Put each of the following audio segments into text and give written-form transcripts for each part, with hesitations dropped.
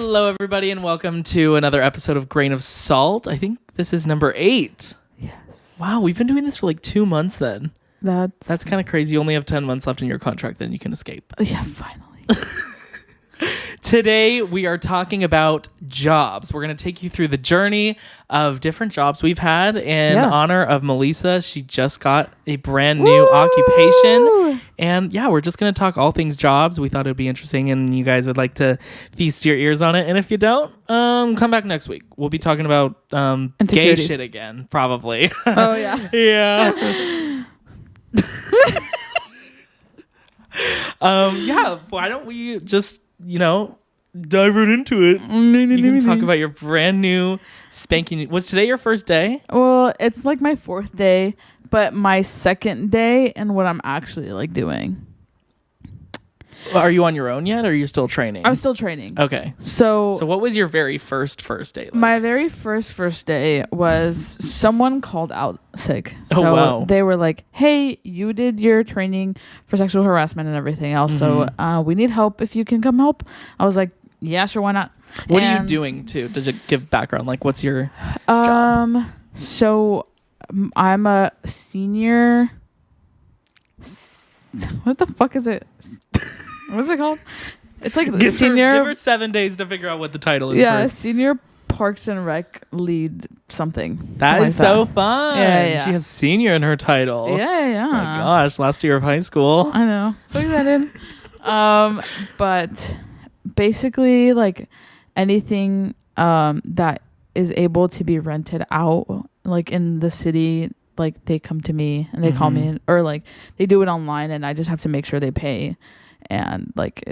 Hello, everybody, and welcome to another episode of Grain of Salt. I think this is number 8. Yes. Wow, we've been doing this for like 2 months then. That's kind of crazy. You only have 10 months left in your contract, then you can escape. Yeah, finally. Today, we are talking about jobs. We're going to take you through the journey of different jobs we've had in honor of Melisa. She just got a brand new occupation. And yeah, we're just going to talk all things jobs. We thought it would be interesting and you guys would like to feast your ears on it. And if you don't, come back next week. We'll be talking about gay shit again, probably. Oh, yeah. Yeah. Yeah, why don't we just, dive right into it. You can talk about your brand new spanking. Was today your first day? Well, it's like my 4th day, but my 2nd day and what I'm actually like doing. Are you on your own yet, or are you still training? I'm still training. Okay. So what was your very first day like? My very first day was someone called out sick. Oh, wow. They were like, hey, you did your training for sexual harassment and everything else. Mm-hmm. So we need help if you can come help. I was like, yeah, sure, why not? What are you doing too? Does it give background? Like, what's your job? So I'm a senior. What the fuck is it? What's it called? It's like senior. Give her 7 days to figure out what the title is. Yeah, first. senior Parks and Rec lead something. That is so fun. Yeah. She has senior in her title. Yeah. Oh my gosh, last year of high school. I know. So excited. But basically, like anything that is able to be rented out, like in the city, like they come to me and they call me, or like they do it online, and I just have to make sure they pay. And like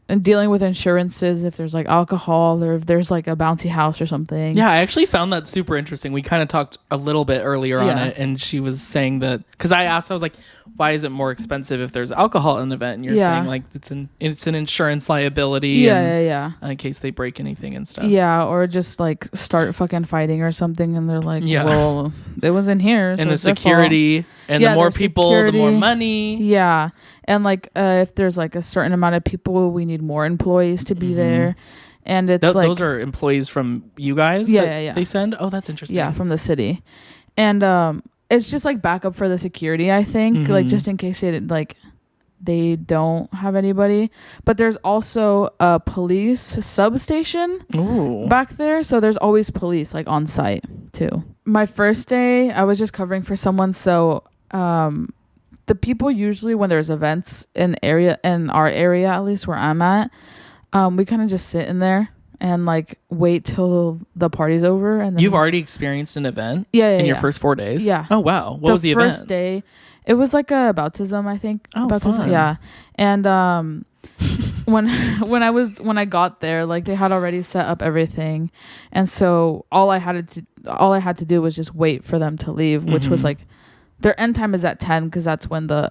and dealing with insurances if there's like alcohol or if there's like a bouncy house or something. Yeah, I actually found that super interesting. We kind of talked a little bit earlier on it, and she was saying that, because I asked, I was like, why is it more expensive if there's alcohol in an event? And you're saying like it's an insurance liability. Yeah. In case they break anything and stuff. Yeah, or just like start fucking fighting or something, and they're like, well, it was in here. So and the security, and the more people, the more money. Yeah. And like if there's like a certain amount of people, we need more employees to be there. And it's like those are employees from you guys. Yeah. They send. Oh, that's interesting. Yeah, from the city. And it's just like backup for the security, I think, like just in case they don't have anybody. But there's also a police substation back there, so there's always police like on site too. My first day, I was just covering for someone, so the people usually when there's events in our area, at least where I'm at, we kind of just sit in there and like wait till the party's over. And then you've already experienced an event in your first 4 days? Yeah. Oh, wow. What was the event? The first day, it was like a baptism, I think. Oh, baptism. fun. Yeah. And when I got there, like they had already set up everything, and so all I had to do was just wait for them to leave, which was like their end time is at 10 because that's when the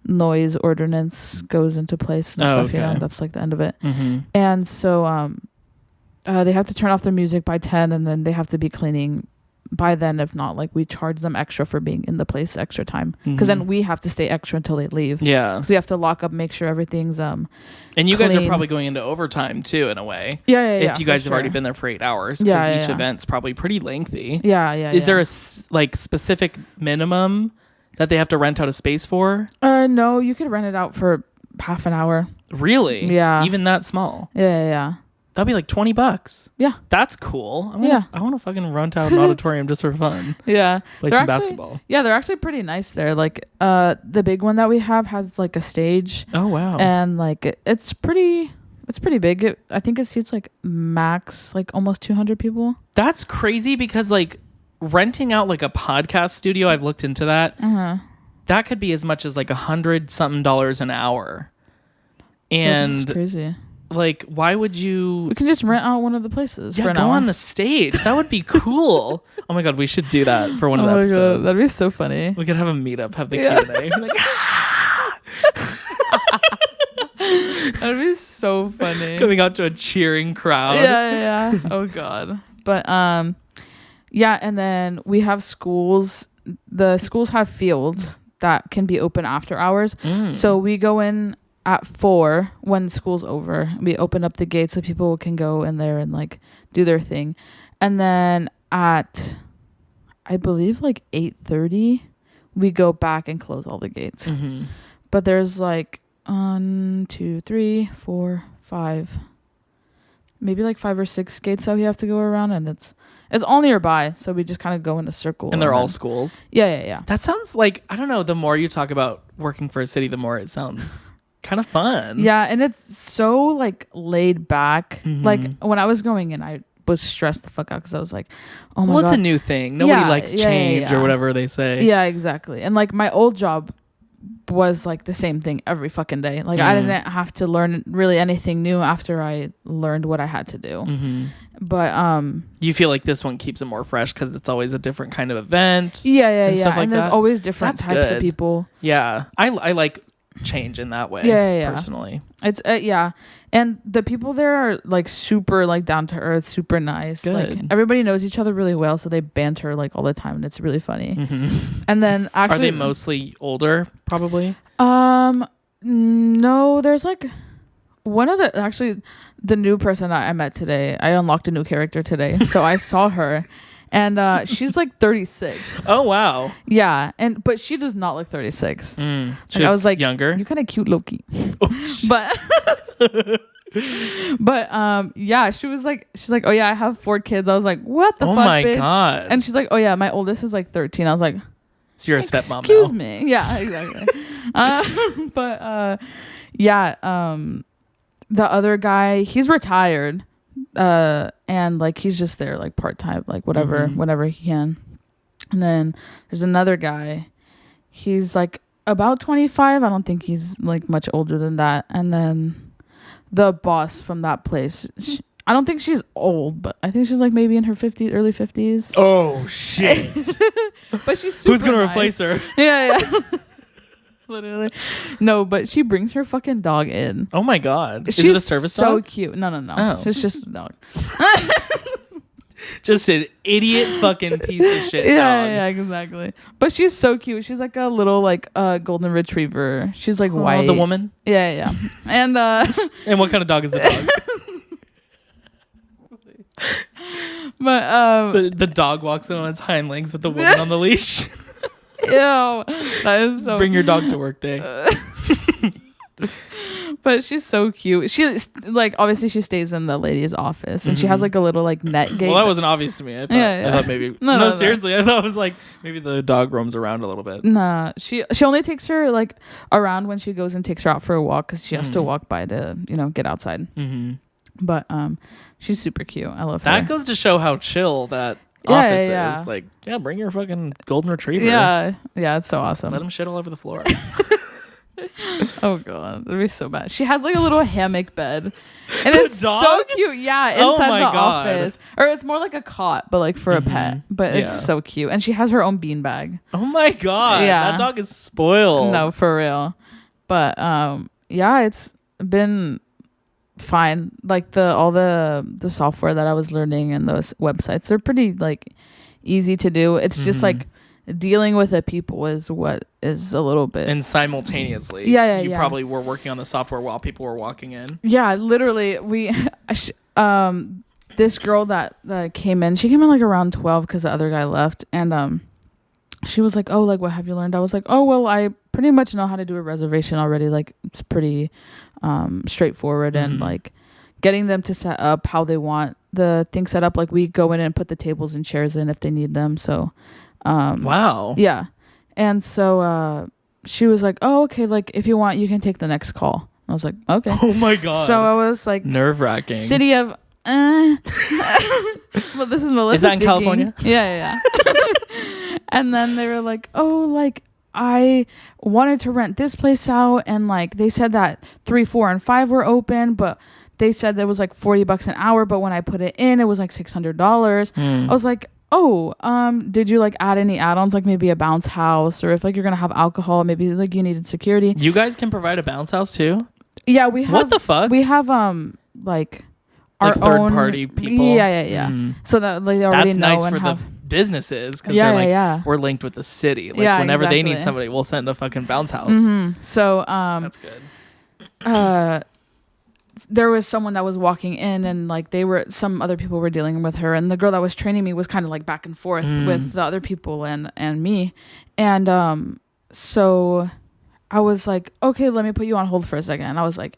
noise ordinance goes into place and stuff. Okay. Yeah, that's like the end of it. And so they have to turn off their music by 10, and then they have to be cleaning by then. If not, like we charge them extra for being in the place extra time, because then we have to stay extra until they leave. Yeah, so you have to lock up, make sure everything's and you clean. guys are probably going into overtime too, in a way. Yeah. If you guys have already been there for 8 hours, because each event's probably pretty lengthy. Yeah. Is there a specific minimum that they have to rent out a space for? No, you could rent it out for half an hour. Really? Yeah. Even that small? Yeah. That'd be like $20. Yeah. That's cool. I want to fucking rent out an auditorium just for fun. Yeah. Play some basketball. Yeah, they're actually pretty nice there. Like the big one that we have has like a stage. Oh, wow. And like it's pretty big. I think it seats like max like almost 200 people. That's crazy, because like renting out like a podcast studio, I've looked into that. That could be as much as like $100-something an hour. And that's crazy. Like, why would you? We can just rent out one of the places for an go hour. on the stage. That would be cool. Oh my god, we should do that for one of the episodes. God, that'd be so funny. We could have a meetup, have the Q&A. That'd be so funny. Coming out to a cheering crowd. Yeah. Oh god. But yeah, and then we have schools. The schools have fields that can be open after hours. So we go in at 4 when school's over. We open up the gates so people can go in there and like do their thing. And then at, I believe like 8:30, we go back and close all the gates. But there's like 1, 2, 3, 4, 5, maybe like 5 or 6 gates that we have to go around, and it's all nearby, so we just kind of go in a circle. And they're all schools? Yeah. That sounds like, I don't know, the more you talk about working for a city, the more it sounds kind of fun. Yeah, and it's so like laid back. Like when I was going in, I was stressed the fuck out because I was like, oh my God. Well, it's a new thing. Nobody likes change or whatever they say. Yeah, exactly. And like my old job was like the same thing every fucking day. Like I didn't have to learn really anything new after I learned what I had to do. But you feel like this one keeps it more fresh because it's always a different kind of event. Yeah. And there's always different types of people. Yeah, I like change in that way. Yeah. Personally, it's and the people there are like super like down to earth, super nice. Good. Like everybody knows each other really well, so they banter like all the time, and it's really funny. And then actually, are they mostly older? Probably. No, there's like one of the new person that I met today. I unlocked a new character today, so I saw her. And she's like 36. Oh wow. Yeah, but she does not look 36. I was like, younger. You're kind of cute, Loki. But yeah, she's like, oh yeah, I have 4 kids. I was like, what the fuck, my bitch? God. And she's like, oh yeah, my oldest is like 13. I was like, so you're a stepmom. Excuse me. Yeah, exactly. The other guy, he's retired. And like he's just there like part-time, like whenever he can. And then there's another guy, he's like about 25. I don't think he's like much older than that. And then the boss from that place, I don't think she's old, but I think she's like maybe in her early 50s. Oh shit. But she's super Who's gonna nice. replace her? Yeah. Literally. No, but she brings her fucking dog in. Oh my God. She's Is it a service dog? So cute. No. Oh. She's just a dog. Just an idiot fucking piece of shit dog. Yeah, exactly. But she's so cute. She's like a little like golden retriever. She's like white. The woman? Yeah. And and what kind of dog is the dog? But the dog walks in on its hind legs with the woman on the leash. Ew, that is so. Bring your dog to work day. But she's so cute. She like obviously she stays in the lady's office, and she has like a little like net gate. Well, that wasn't obvious to me. I thought maybe no, seriously. I thought it was like maybe the dog roams around a little bit. Nah, she only takes her like around when she goes and takes her out for a walk because she has to walk by to get outside. But she's super cute. I love her. That goes to show how chill that office is. Like, yeah, bring your fucking golden retriever. Yeah, it's so awesome. Let him shit all over the floor. Oh God, that'd be so bad. She has like a little hammock bed, and it's so cute. Yeah, inside the office, or it's more like a cot, but like for a pet. But it's so cute, and she has her own beanbag. Oh my God, that dog is spoiled. No, for real. But it's been fine. Like all the software that I was learning and those websites, they're pretty like easy to do. It's just like dealing with the people is what is a little bit. And simultaneously, you probably were working on the software while people were walking in. Yeah, literally, this girl that came in, she came in like around 12 because the other guy left, and she was like, oh, like what have you learned? I was like, oh well, I pretty much know how to do a reservation already. Like it's pretty straightforward, and like getting them to set up how they want the thing set up. Like we go in and put the tables and chairs in if they need them. So wow. Yeah. And so she was like, oh, okay, like if you want, you can take the next call. I was like, okay. Oh my God. So I was like, nerve-wracking. City of well, this is Melissa. Is that in speaking. California? Yeah. And then they were like, oh, like I wanted to rent this place out, and like they said that 3, 4, and 5 were open, but they said there was like $40 an hour, but when I put it in, it was like $600. I was like, oh, did you like add any add-ons, like maybe a bounce house, or if like you're gonna have alcohol, maybe like you needed security? You guys can provide a bounce house too? Yeah, we have. What the fuck? We have like our own third-party people. Yeah. So that like they already that's know nice and for have the businesses, because they're like, we're linked with the city. Like whenever they need somebody, we'll send a fucking bounce house. So that's good. there was someone that was walking in, and like some other people were dealing with her, and the girl that was training me was kind of like back and forth with the other people and me. And so I was like, okay, let me put you on hold for a second. And I was like,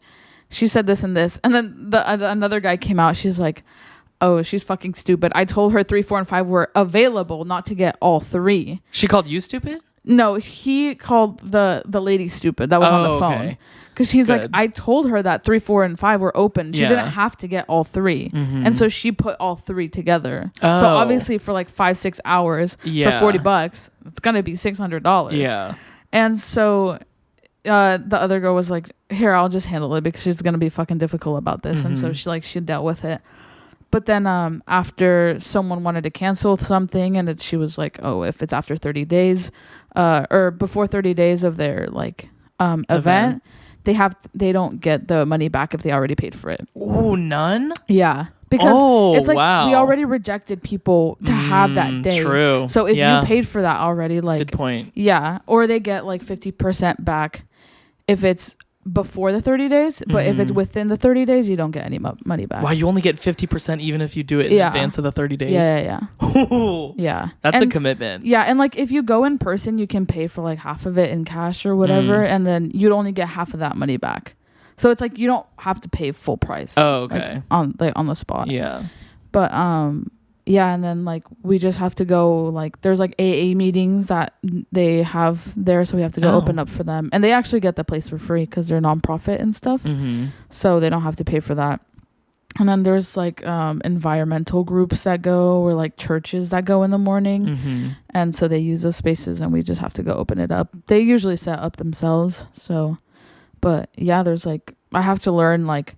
she said this and this, and then another guy came out. She's like, oh, she's fucking stupid. I told her 3, 4, and 5 were available, not to get all 3. She called you stupid? No, he called the lady stupid that was on the phone. Okay. Because he's like, I told her that 3, 4, and 5 were open. She didn't have to get all 3. And so she put all 3 together. So obviously for like 5-6 hours for $40, it's going to be $600. Yeah. And so the other girl was like, here, I'll just handle it because she's going to be fucking difficult about this. And so she dealt with it. But then after someone wanted to cancel something, and she was like, oh, if it's after 30 days or before 30 days of their like event, they don't get the money back if they already paid for it. Oh, none? Yeah. Because it's like we already rejected people to have that day. True. So if you paid for that already, like... Good point. Yeah. Or they get like 50% back if it's before the 30 days. But if it's within the 30 days, you don't get any money back. Wow, you only get 50% even if you do it in advance of the 30 days? Yeah. Ooh, yeah. That's a commitment. Yeah. And like if you go in person, you can pay for like half of it in cash or whatever. And then you'd only get half of that money back. So it's like you don't have to pay full price. Oh, okay. Like on the spot. Yeah. But yeah, and then like we just have to go, like there's like AA meetings that they have there, so we have to go open up for them. And they actually get the place for free because they're nonprofit and stuff. So they don't have to pay for that. And then there's like environmental groups that go, or like churches that go in the morning. And so they use those spaces and we just have to go open it up. They usually set up themselves. So but yeah, there's like, I have to learn like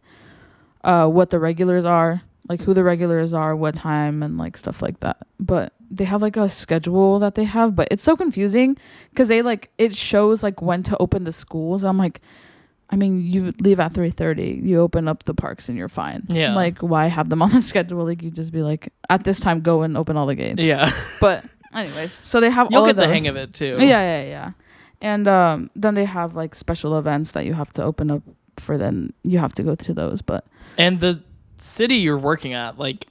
what the regulars are, like who the regulars are, what time, and like stuff like that. But they have like a schedule that they have, but it's so confusing because they like, it shows like when to open the schools. I'm like, I mean, you leave at 3:30, you open up the parks and you're fine. Yeah. Like why have them on the schedule? Like you just be like, at this time, go and open all the gates. Yeah. But anyways, so they have all of those. You'll get the hang of it too. Yeah. And then they have like special events that you have to open up for, then you have to go to those. And the city you're working at, like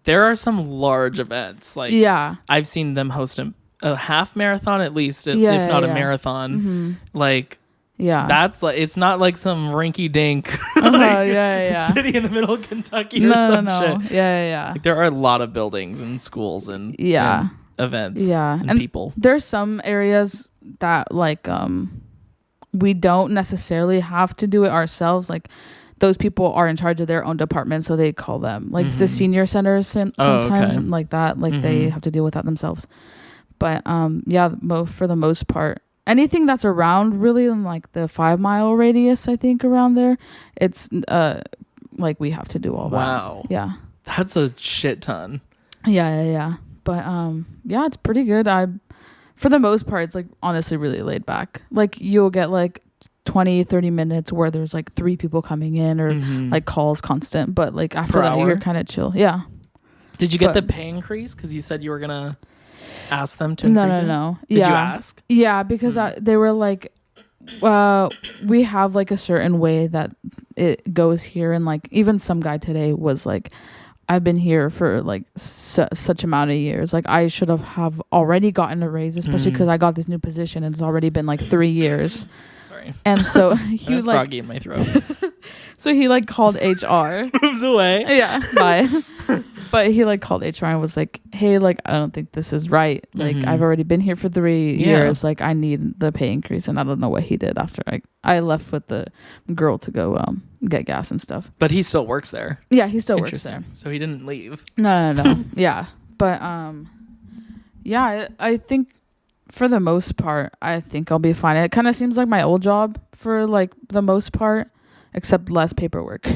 there are some large events. Like I've seen them host a half marathon at least, if not a marathon. Like that's like, it's not like some rinky dink city in the middle of Kentucky or some shit. Like there are a lot of buildings and schools and events and people. There's some areas that like we don't necessarily have to do it ourselves. Like those people are in charge of their own department, so they call them like the senior centers sometimes like that, like they have to deal with that themselves. But for the most part, anything that's around really in like the 5-mile radius, I think around there, it's like we have to do all that. Wow. Yeah, that's a shit ton. Yeah. But it's pretty good. For the most part, it's like honestly really laid back. Like you'll get like 20-30 minutes where there's like 3 people coming in, or like calls constant, but like after that you're kind of chill. Yeah. Did you get the pay increase? Because you said you were gonna ask them to increase it? No. Did you ask? Yeah, because they were like, we have like a certain way that it goes here, and like even some guy today was like, I've been here for like such amount of years. Like I should have already gotten a raise, especially because I got this new position and it's already been like 3 years. Sorry. And so he like froggy in my throat. So he like called HR. Moves away. Yeah. Bye. But he like called HR and was like, hey, like I don't think this is right. Like I've already been here for 3 years. Like I need the pay increase, and I don't know what he did after I left with the girl to go get gas and stuff. But he still works there. Yeah, he still works there. So he didn't leave. No. Yeah. But I think for the most part, I think I'll be fine. It kind of seems like my old job for like the most part, except less paperwork.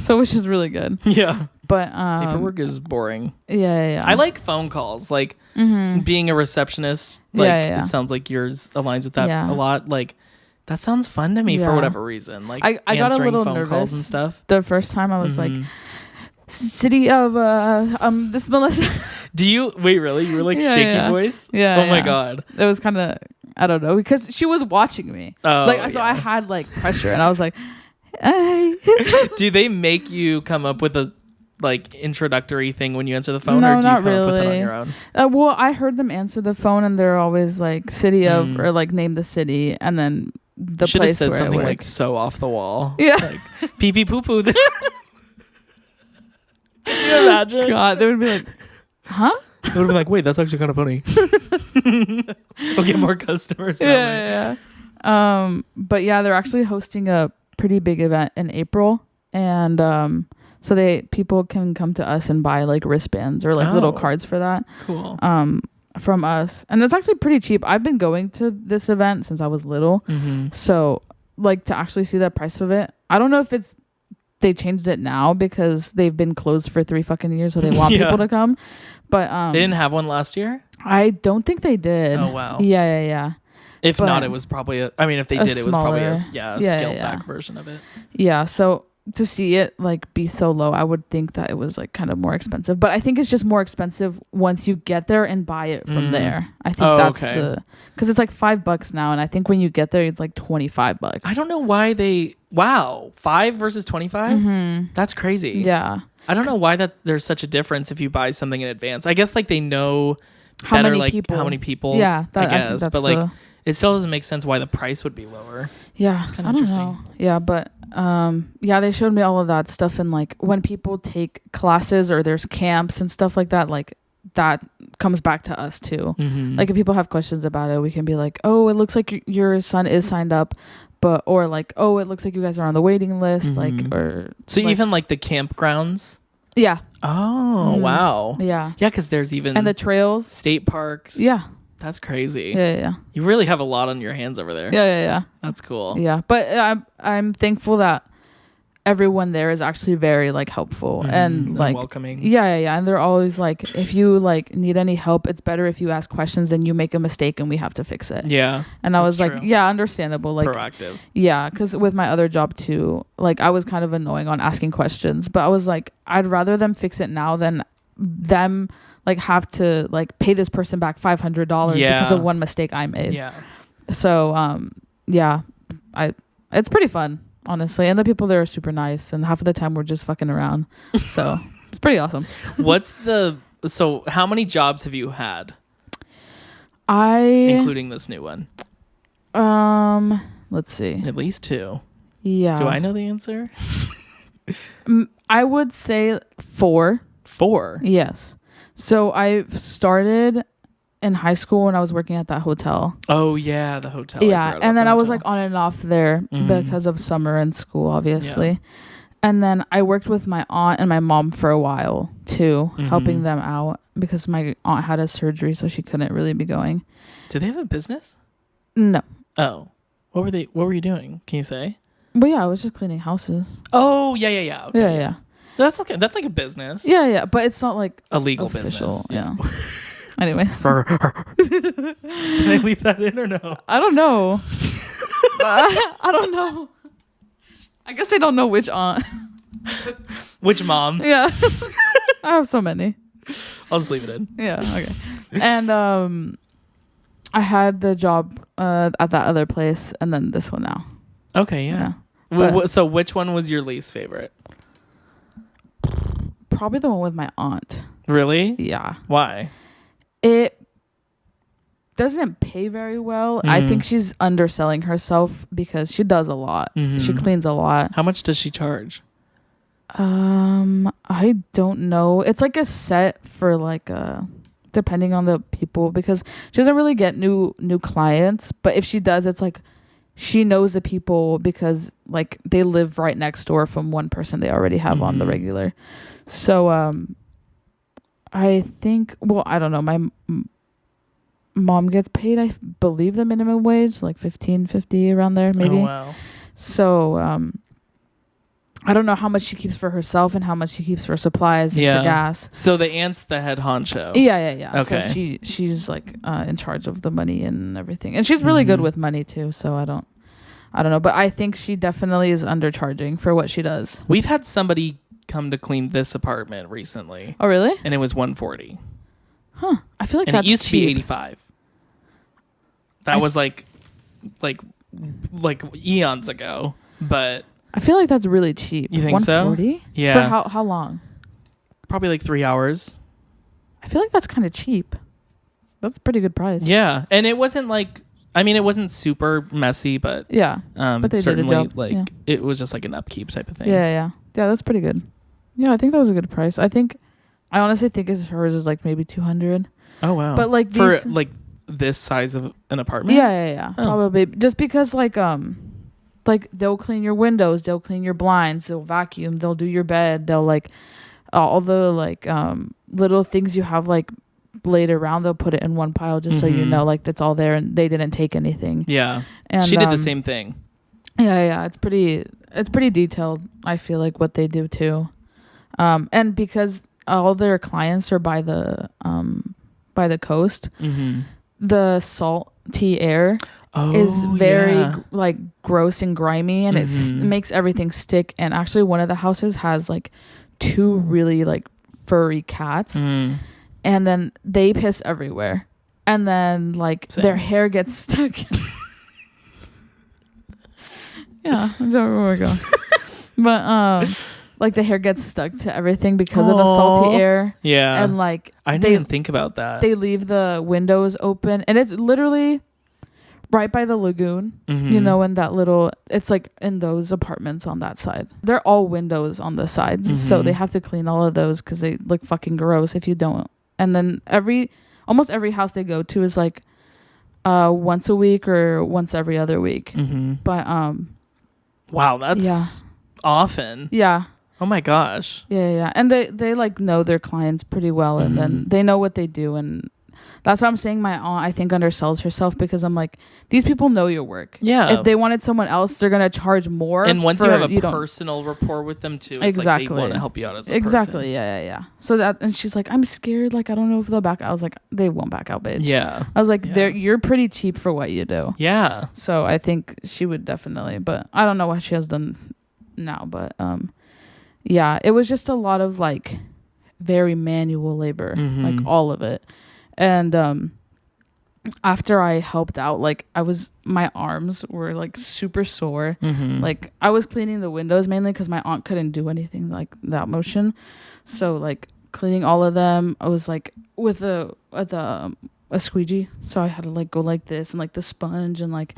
So which is really good. Yeah. But paperwork is boring. Yeah. I like phone calls. Like being a receptionist. Like it sounds like yours aligns with that a lot. Like that sounds fun to me for whatever reason. Like I got a little phone nervous calls and stuff. The first time I was like, city of this Melissa. Do you wait? Really? You were like shaky voice. Yeah. Oh my god. It was kind of I don't know, because she was watching me. Oh, like, so I had like pressure, and I was like, hey. Do they make you come up with a like introductory thing when you answer the phone, no, or do you not come really. up with it on your own? Well, I heard them answer the phone, and they're always like city of or like name the city, and then the you place said where something I work. like so off the wall. Yeah, like pee pee poo poo. Can you imagine? God, they would be like, huh? They would be like, wait, that's actually kind of funny. We'll get more customers. Yeah. But yeah, they're actually hosting a pretty big event in April, and so people can come to us and buy like wristbands or like little cards for that. Cool. From us, and it's actually pretty cheap. I've been going to this event since I was little, so like to actually see the price of it, I don't know if they changed it now because they've been closed for 3 fucking years, so they want people to come. But they didn't have one last year? I don't think they did. Oh wow. Yeah. If not, it was probably if they did, it was probably a scaled back version of it. Yeah, so to see it like be so low, I would think that it was like kind of more expensive. But I think it's just more expensive once you get there and buy it from there. I think that's because it's like $5 now, and I think when you get there, it's like $25. I don't know why 5 versus 25. That's crazy. Yeah, I don't know why there's such a difference if you buy something in advance. I guess like they know how better, many like people. how many people. Yeah, I guess, but like it still doesn't make sense why the price would be lower. Yeah, it's kind of interesting. Know. Yeah, but they showed me all of that stuff, and like when people take classes or there's camps and stuff like that, like that comes back to us too. Like if people have questions about it, we can be like, oh, it looks like your son is signed up, or like, oh, it looks like you guys are on the waiting list, like, or so like, even like the campgrounds. Yeah. Oh wow. Yeah, because there's even and the trails, state parks. Yeah, that's crazy. Yeah. You really have a lot on your hands over there. Yeah. That's cool. Yeah, but I'm thankful that everyone there is actually very like helpful and like welcoming. Yeah, and they're always like, if you like need any help, it's better if you ask questions than you make a mistake and we have to fix it. Yeah. And I was like, yeah, understandable. Like proactive. Yeah, because with my other job too, like I was kind of annoying on asking questions, but I was like, I'd rather them fix it now than them like have to like pay this person back $500 because of one mistake I made. Yeah. So it's pretty fun, honestly, and the people there are super nice, and half of the time we're just fucking around, so it's pretty awesome. So how many jobs have you had, including this new one? Let's see, at least 2. Yeah. Do I know the answer? I would say 4. Yes. So I started in high school when I was working at that hotel. Oh yeah, the hotel. Yeah, and then I was like on and off there because of summer and school, obviously. Yeah. And then I worked with my aunt and my mom for a while too, helping them out because my aunt had a surgery, so she couldn't really be going. Did they have a business? No. Oh, what were you doing? Can you say? But yeah, I was just cleaning houses. Oh yeah. Okay. Yeah. That's okay. That's like a business. Yeah, but it's not like a legal official business. Yeah. Anyways. Can I leave that in or no? I don't know. I don't know. I guess I don't know which aunt. Which mom? Yeah. I have so many. I'll just leave it in. Yeah, okay. And I had the job at that other place and then this one now. Okay, yeah. So which one was your least favorite? Probably the one with my aunt. Really? Yeah. Why? It doesn't pay very well. I think she's underselling herself because she does a lot. She cleans a lot. How much does she charge? I don't know. It's like a set for like depending on the people, because she doesn't really get new clients, but if she does, it's like she knows the people because like they live right next door from one person they already have on the regular. So I think, well, I don't know, my mom gets paid, I believe, the minimum wage, like $15.50 around there maybe. Oh wow. So I don't know how much she keeps for herself and how much she keeps for supplies and for gas. So the aunt's the head honcho. Yeah. Okay. So she's like in charge of the money and everything, and she's really good with money too. So I don't know, but I think she definitely is undercharging for what she does. We've had somebody come to clean this apartment recently. Oh really? And it was $140. Huh? I feel like and that's it used cheap. to be $85. that was like eons ago. But I feel like that's really cheap. You think so? 140? Yeah. For how long? Probably like 3 hours. I feel like that's kind of cheap. That's a pretty good price. Yeah, and it wasn't like, I mean, it wasn't super messy, but yeah, but they certainly did a job. like it was just like an upkeep type of thing. Yeah, that's pretty good. Yeah, I think that was a good price. I honestly think hers is like maybe 200. Oh wow! But like for like this size of an apartment. Yeah, probably just because like they'll clean your windows, they'll clean your blinds, they'll vacuum, they'll do your bed, they'll like all the like little things you have like laid around, they'll put it in one pile just so you know like that's all there and they didn't take anything. Yeah, and she did the same thing. Yeah, it's pretty detailed. I feel like what they do too, and because all their clients are by the coast, the salty air is very like gross and grimy, and it makes everything stick. And actually, one of the houses has like 2 really like furry cats, and then they piss everywhere, and then like their hair gets stuck. Yeah, that's where we're going. But like the hair gets stuck to everything because of the salty air. Yeah, and like I didn't even think about that. They leave the windows open, and it's literally right by the lagoon. You know, in that little, it's like in those apartments on that side. They're all windows on the sides, so they have to clean all of those because they look fucking gross if you don't. And then almost every house they go to is like once a week or once every other week. But wow, that's often. Yeah. Oh my gosh. Yeah. And they like know their clients pretty well, and then they know what they do, and that's why I'm saying my aunt, I think, undersells herself, because I'm like, these people know your work. Yeah. If they wanted someone else, they're gonna charge more. And once you have a personal rapport with them too, it's like they want to help you out as a person. Yeah. So that, and she's like, I'm scared. Like, I don't know if they'll back out. I was like, they won't back out, bitch. Yeah. I was like, you're pretty cheap for what you do. Yeah. So I think she would definitely, but I don't know what she has done now. But yeah, it was just a lot of like very manual labor, like all of it. And after I helped out, like my arms were like super sore. Like I was cleaning the windows mainly because my aunt couldn't do anything like that motion. So like cleaning all of them, I was like with a squeegee. So I had to like go like this and like the sponge, and like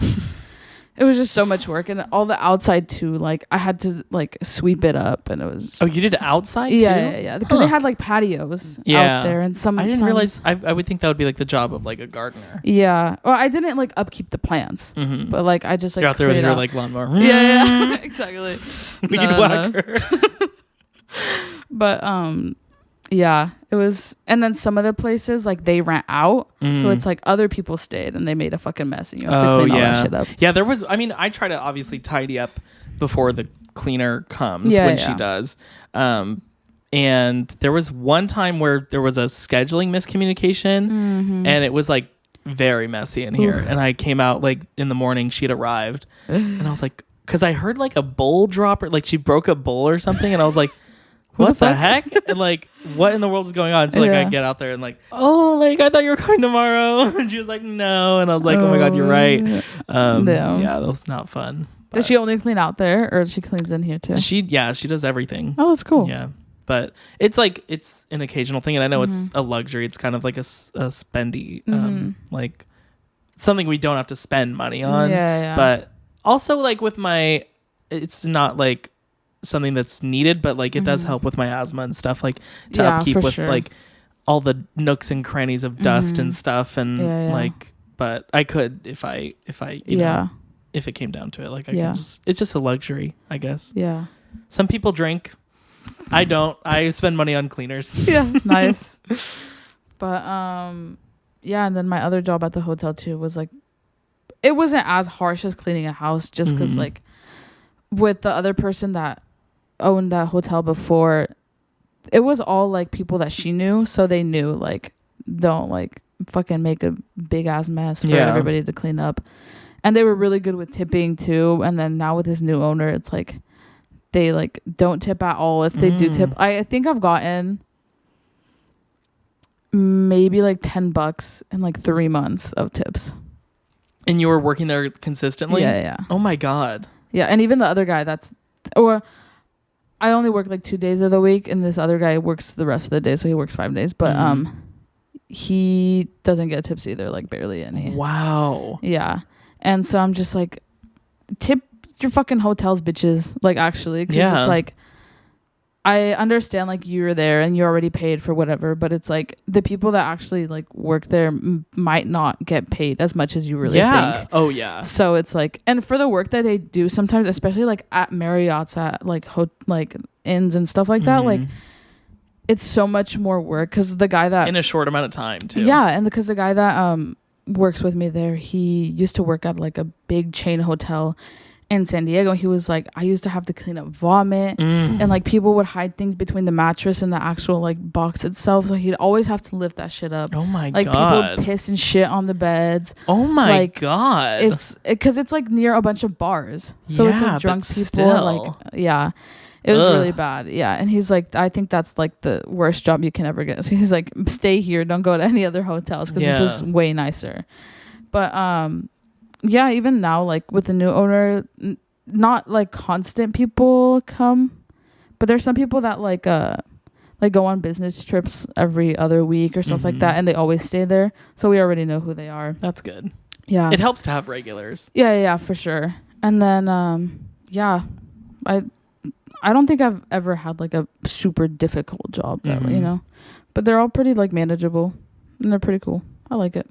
it was just so much work. And all the outside too, like I had to like sweep it up, and it was. Oh, you did outside too? Yeah. Because they had like patios out there, and I didn't realize. I would think that would be like the job of like a gardener. Yeah. Well, I didn't like upkeep the plants, but like I just like. You're out there with your like lawnmower. Yeah, exactly. Weed whacker. But yeah, it was. And then some of the places like they rent out, so it's like other people stayed and they made a fucking mess, and you have to clean all that shit up. Yeah, there was. I mean, I try to obviously tidy up before the cleaner comes when she does. And there was one time where there was a scheduling miscommunication, and it was like very messy in here. And I came out like in the morning, she'd arrived, and I was like, because I heard like a bowl drop, or like she broke a bowl or something, and I was like, what the heck? And like, what in the world is going on? So like I get out there and like, oh, like I thought you were coming tomorrow. And she was like, no. And I was like, oh my God, you're right. Yeah, that was not fun. But does she only clean out there, or she cleans in here too? She does everything. Oh, that's cool. Yeah. But it's like, it's an occasional thing. And I know it's a luxury. It's kind of like a spendy, like something we don't have to spend money on. Yeah. But also like with it's not like something that's needed, but like it does help with my asthma and stuff, like to upkeep with like all the nooks and crannies of dust and stuff, and like, but I could if I you know, if it came down to it, like I can just, it's just a luxury, I guess. Yeah. Some people drink. I don't. I spend money on cleaners. Yeah. Nice. But yeah, and then my other job at the hotel too was like, it wasn't as harsh as cleaning a house, just because like with the other person that owned that hotel before, it was all like people that she knew, so they knew like, don't like fucking make a big ass mess for everybody to clean up. And they were really good with tipping too. And then now with his new owner, it's like they like don't tip at all. If they do tip, I think I've gotten maybe like $10 in like 3 months of tips. And you were working there consistently? Yeah. Oh my God. Yeah, and even the other guy I only work like 2 days of the week, and this other guy works the rest of the day, so he works 5 days. But he doesn't get tips either, like barely any. Wow. Yeah, and so I'm just like, tip your fucking hotels, bitches. Like actually, because it's like, I understand like you're there and you're already paid for whatever, but it's like the people that actually like work there might not get paid as much as you really think. Oh yeah. So it's like, and for the work that they do sometimes, especially like at Marriott's, at like like inns and stuff like that, like it's so much more work because the guy that in a short amount of time too. Yeah, and because the guy that works with me there, he used to work at like a big chain hotel in San Diego. He was like, I used to have to clean up vomit and like people would hide things between the mattress and the actual like box itself, so he'd always have to lift that shit up. Oh my like, God. People would piss and shit on the beds. Oh my like, God. It's because it's like near a bunch of bars, so it's like drunk people still. like it was really bad. Yeah, and he's like, I think that's like the worst job you can ever get. So he's like, stay here, don't go to any other hotels because this is way nicer. But yeah, even now, like with the new owner, not like constant people come, but there's some people that like go on business trips every other week or stuff like that, and they always stay there. So we already know who they are. That's good. Yeah, it helps to have regulars. Yeah, for sure. And then I don't think I've ever had like a super difficult job that you know, but they're all pretty like manageable and they're pretty cool. I like it.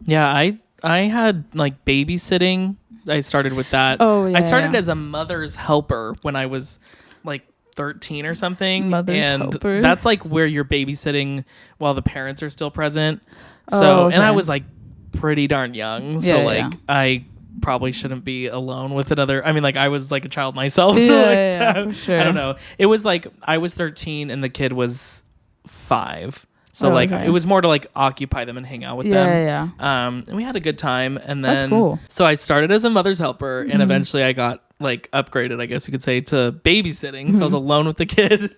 Yeah, I had like babysitting. I started with that. Oh, yeah. I started as a mother's helper when I was like 13 or something. Mother's helper. That's like where you're babysitting while the parents are still present. So, and I was like pretty darn young. So I probably shouldn't be alone with another. I mean, like I was like a child myself. So for sure. I don't know. It was like I was 13 and the kid was 5. So it was more to like occupy them and hang out with them. And we had a good time. And then that's cool. So I started as a mother's helper and eventually I got like upgraded, I guess you could say, to babysitting. So I was alone with the kid.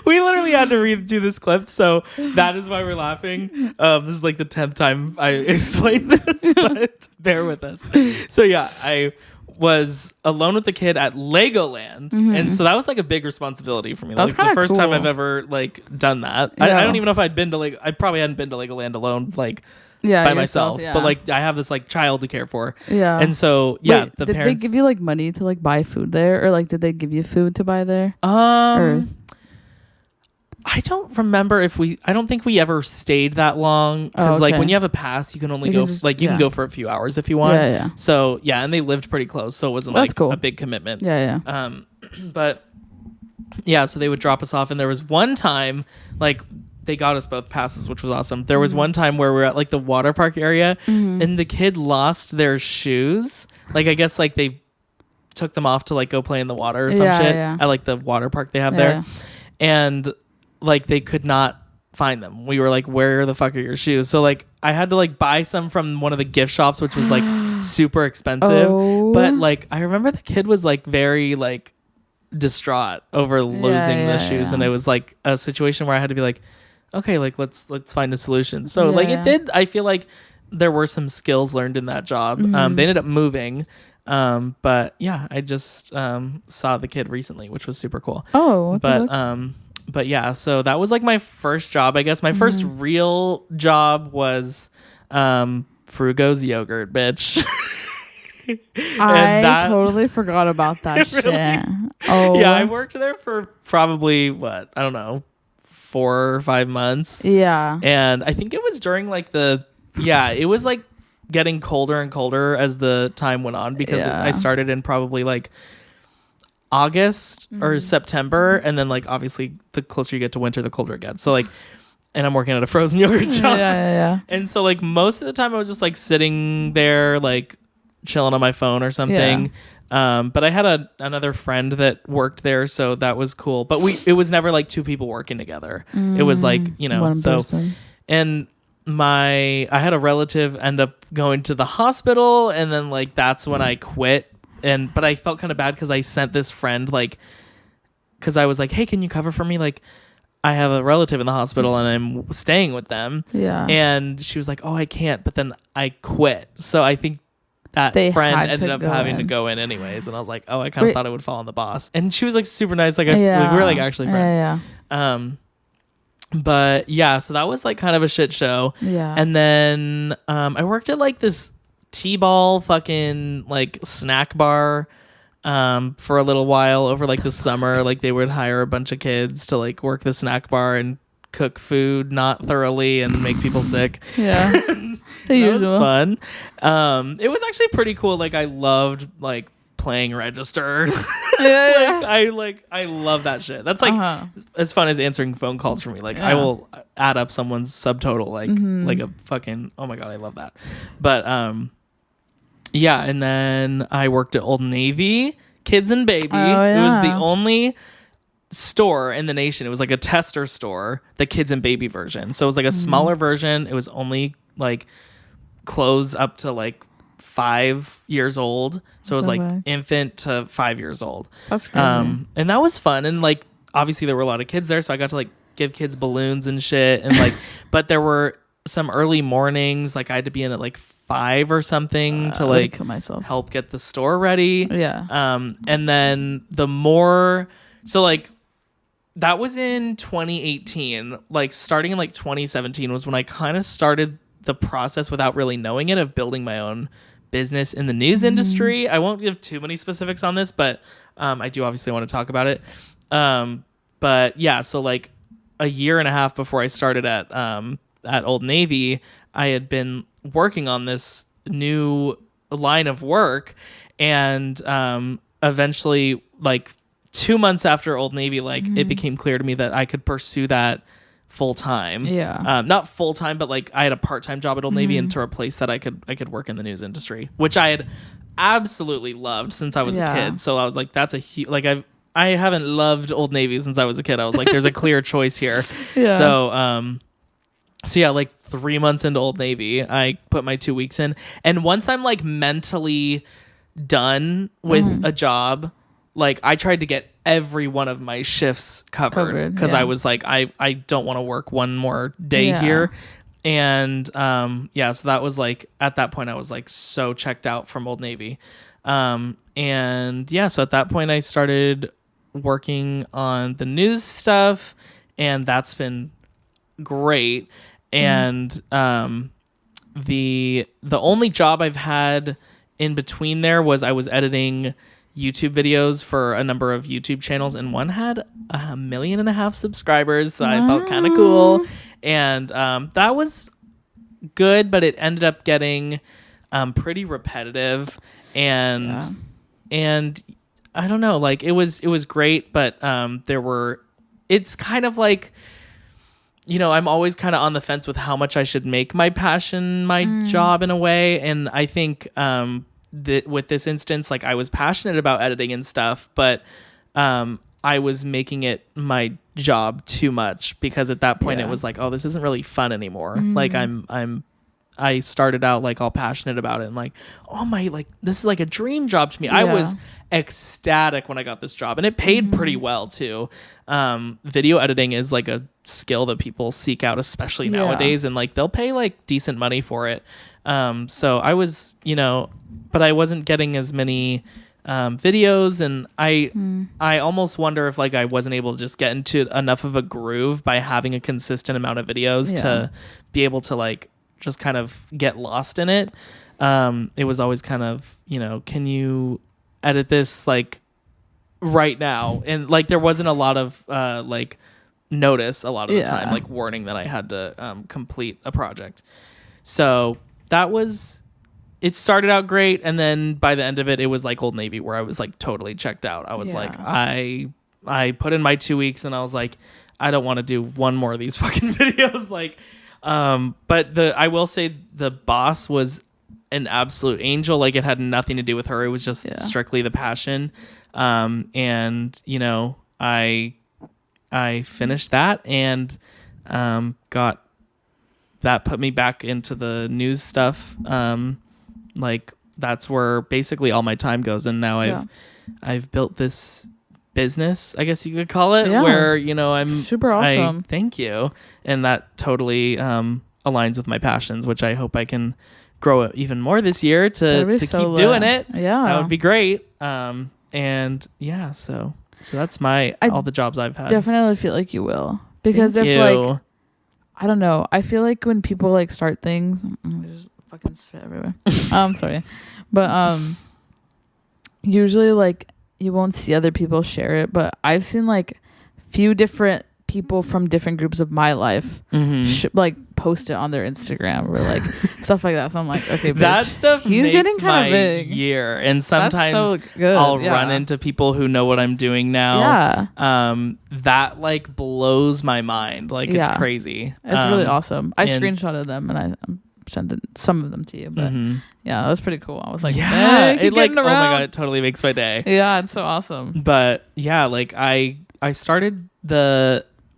We literally had to read through this clip, so that is why we're laughing. This is like the 10th time I explained this, but bear with us. So yeah, I was alone with the kid at Legoland, and so that was like a big responsibility for me. That's like the first cool. time I've ever like done that. I don't even know if I'd been to I probably hadn't been to Legoland alone by myself, but like I have this like child to care for. Yeah, and so Wait, did they give you like money to like buy food there, or like did they give you food to buy there? I don't remember I don't think we ever stayed that long because like when you have a pass, you can only go you can go for a few hours if you want. Yeah. So yeah, and they lived pretty close, so it wasn't like a big commitment. Yeah. But yeah, so they would drop us off, and there was one time like they got us both passes, which was awesome. There was one time where we were at like the water park area, and the kid lost their shoes. Like I guess like they took them off to like go play in the water or some shit at like the water park they have there, and like they could not find them. We were like, where the fuck are your shoes? So like I had to like buy some from one of the gift shops, which was like super expensive. But like I remember the kid was like very like distraught over losing the shoes, and it was like a situation where I had to be like, okay, like let's find a solution. So like it did. I feel like there were some skills learned in that job. They ended up moving. But yeah, I just saw the kid recently, which was super cool. But yeah, so that was like my first job. I guess my first real job was Frugo's yogurt, bitch. I totally forgot about that shit. Oh yeah, I worked there for probably I don't know, 4 or 5 months. Yeah, and I think it was during like it was like getting colder and colder as the time went on, because I started in probably like August or September, and then like obviously the closer you get to winter, the colder it gets. So like, and I'm working at a frozen yogurt shop. And so like most of the time I was just like sitting there like chilling on my phone or something. But I had another friend that worked there, so that was cool. But it was never like 2 people working together. It was like, you know, one person. And I had a relative end up going to the hospital, and then like that's when I quit. But I felt kind of bad because I sent this friend like, because I was like, hey, can you cover for me? Like, I have a relative in the hospital and I'm staying with them. Yeah. And she was like, oh, I can't. But then I quit. So I think that They friend had ended to up go having to in. go in anyways. And I was like, oh, I kind of thought it would fall on the boss. And she was like super nice. Like, we were like actually friends. Yeah. But yeah, so that was like kind of a shit show. Yeah. And then I worked at like this T-ball fucking like snack bar for a little while over like the summer. Like they would hire a bunch of kids to like work the snack bar and cook food not thoroughly and make people sick. Yeah. It was fun. It was actually pretty cool. Like I loved like playing register. I love that shit. That's like as fun as answering phone calls for me. Like I will add up someone's subtotal like a fucking, oh my god, I love that. But yeah, and then I worked at Old Navy Kids and Baby. It was the only store in the nation. It was like a tester store, the Kids and Baby version. So it was like a smaller version. It was only like clothes up to like 5 years old. So it was like infant to 5 years old. That's crazy. And that was fun. And like obviously there were a lot of kids there, so I got to like give kids balloons and shit. And like, but there were some early mornings. Like I had to be in at like 5 or something to like kill myself. Help get the store ready. Yeah. And then so like that was in 2018. Like starting in like 2017 was when I kind of started the process without really knowing it of building my own business in the news industry. I won't give too many specifics on this, but I do obviously want to talk about it. But yeah, so like a year and a half before I started at Old Navy, I had been working on this new line of work, and eventually like 2 months after Old Navy, like it became clear to me that I could pursue that full time. Yeah. Not full time, but like I had a part-time job at Old Navy, and to replace that I could work in the news industry, which I had absolutely loved since I was a kid. So I was like, that's a huge, like I haven't loved Old Navy since I was a kid. I was like, there's a clear choice here. Yeah. So yeah, like 3 months into Old Navy, I put my 2 weeks in. And once I'm like mentally done with a job, like I tried to get every one of my shifts covered because I was like, I don't want to work one more day here. And so that was like, at that point I was like so checked out from Old Navy. And yeah, so at that point I started working on the news stuff, and that's been great. And the only job I've had in between there was I was editing YouTube videos for a number of YouTube channels, and one had 1.5 million subscribers, so I felt kind of cool. And that was good, but it ended up getting pretty repetitive, and I don't know, like it was great, but it's kind of like, you know, I'm always kind of on the fence with how much I should make my passion my job in a way. And I think with this instance, like I was passionate about editing and stuff, but I was making it my job too much, because at that point it was like, oh, this isn't really fun anymore. Like I started out like all passionate about it and like, oh my, like this is like a dream job to me. I was ecstatic when I got this job, and it paid pretty well too. Video editing is like a skill that people seek out, especially nowadays, and like they'll pay like decent money for it. So I was, you know, but I wasn't getting as many videos, and I almost wonder if like I wasn't able to just get into enough of a groove by having a consistent amount of videos to be able to like just kind of get lost in it. It was always kind of, you know, can you edit this like right now? And like there wasn't a lot of like notice a lot of the time, like warning that I had to complete a project. So that was, it started out great, and then by the end of it, it was like Old Navy where I was like totally checked out. I was like, I put in my 2 weeks, and I was like, I don't want to do one more of these fucking videos. Like, but I will say the boss was an absolute angel. Like it had nothing to do with her. It was just strictly the passion. And you know, I finished that, and got that, put me back into the news stuff. Like that's where basically all my time goes. And now I've built this business, I guess you could call it, where, you know, I'm super awesome. Thank you. And that totally aligns with my passions, which I hope I can grow it even more this year to keep doing it. Yeah. That would be great. And yeah, so that's all the jobs I've had. Definitely feel like you will. Because like, I don't know, I feel like when people like start things, just fucking spit everywhere. Sorry. But usually like you won't see other people share it, but I've seen like few different people from different groups of my life like post it on their Instagram or like stuff like that. So I'm like, okay, bitch, that stuff he's makes getting kind my of big year. And sometimes so good. I'll run into people who know what I'm doing now. That like blows my mind. Like it's crazy. It's really awesome. I screenshotted them and I sent some of them to you, but yeah, that was pretty cool. I was like, yeah, it like, oh my god, it totally makes my day. Yeah, it's so awesome. But yeah, like I started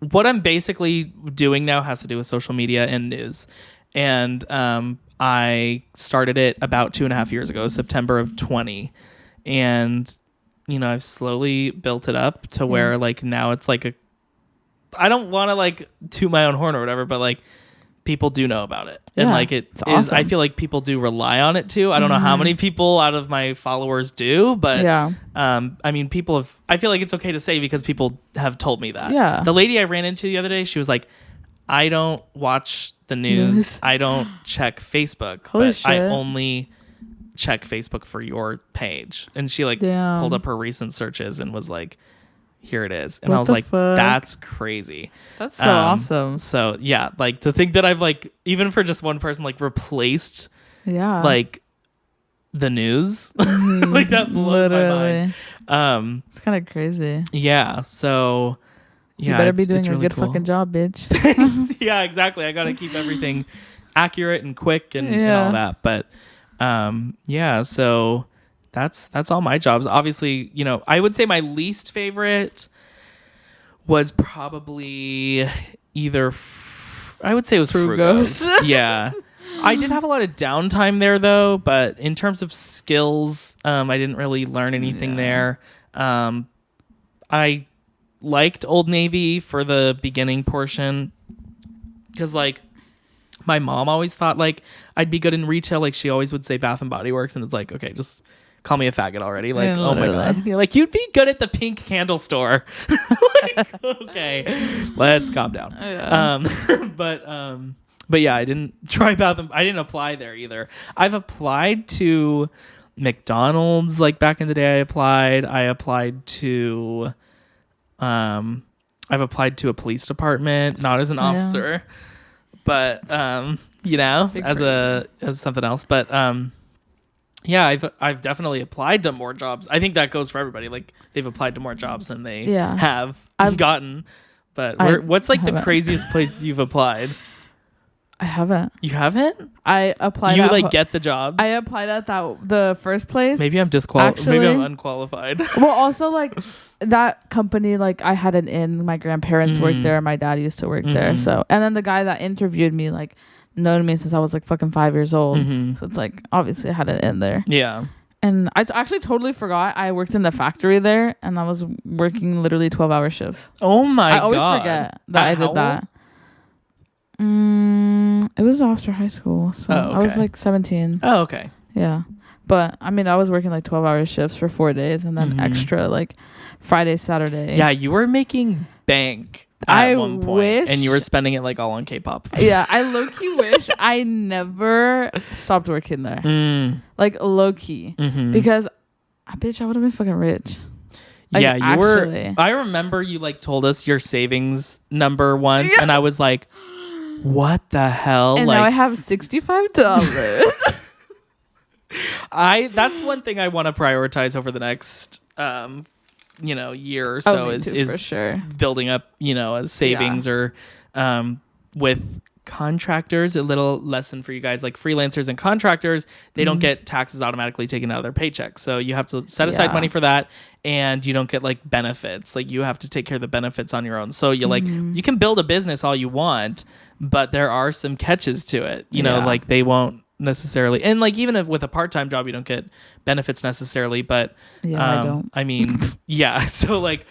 what I'm basically doing now has to do with social media and news. And I started it about 2.5 years ago, September of 20. And, you know, I've slowly built it up to where like now it's like I don't want to like toot my own horn or whatever, but like people do know about it. And like it's awesome. I feel like people do rely on it too. I don't know how many people out of my followers do, but I mean, I feel like it's okay to say because people have told me that. Yeah. The lady I ran into the other day, she was like, I don't watch the news. I don't check Facebook, but shit. I only check Facebook for your page. And she like pulled up her recent searches and was like, here it is. And I was like, that's crazy. That's so awesome. So yeah, like to think that I've like, even for just one person, like replaced like the news. Like that blows my mind. It's kind of crazy. Yeah. So yeah, you better be doing a really good cool. fucking job, bitch. Yeah, exactly. I got to keep everything accurate and quick and all that. But yeah, so that's all my jobs. Obviously, you know, I would say my least favorite was probably either I would say it was Frugos. Yeah. I did have a lot of downtime there though, but in terms of skills, I didn't really learn anything there. I liked Old Navy for the beginning portion because like my mom always thought like I'd be good in retail. Like she always would say Bath and Body Works, and it's like, okay, just call me a faggot already. Like, oh my god, you're like, you'd be good at the pink candle store. Like, okay, let's calm down. But yeah, I didn't try I didn't apply there either. I've applied to McDonald's like back in the day. I've applied to a police department, not as an officer, but you know, as something else. But yeah, I've definitely applied to more jobs. I think that goes for everybody. Like they've applied to more jobs than they have gotten. But what's like the craziest place you've applied? I haven't. You haven't? I applied. You like get the jobs? I applied at the first place. Maybe I'm disqualified. Maybe I'm unqualified. Well, also like that company, like I had an in. My grandparents worked there. My dad used to work there. So, and then the guy that interviewed me, like, known me since I was like fucking 5 years old. So it's like obviously I had it in there. Yeah. And I actually totally forgot I worked in the factory there, and I was working literally 12-hour shifts. Oh my god! I always forget that I did that. It was after high school, so I was like 17. Oh, okay. Yeah, but I mean, I was working like 12-hour shifts for 4 days, and then extra like Friday, Saturday. Yeah, you were making bank at one point, wish, and you were spending it like all on K-pop. Yeah, I low-key wish I never stopped working there. Like low-key, because bitch, I would have been fucking rich. Like, yeah, you were. I remember you like told us your savings number once, and I was like, what the hell? And like, now I have $65. That's one thing I want to prioritize over the next year or so is for sure building up, a savings or with contractors. A little lesson for you guys, like freelancers and contractors, they don't get taxes automatically taken out of their paycheck. So you have to set aside money for that, and you don't get like benefits. Like you have to take care of the benefits on your own. So you you can build a business all you want, but there are some catches to it. You know, like they won't necessarily, and like even if with a part-time job you don't get benefits necessarily, but I don't. I mean, yeah. So like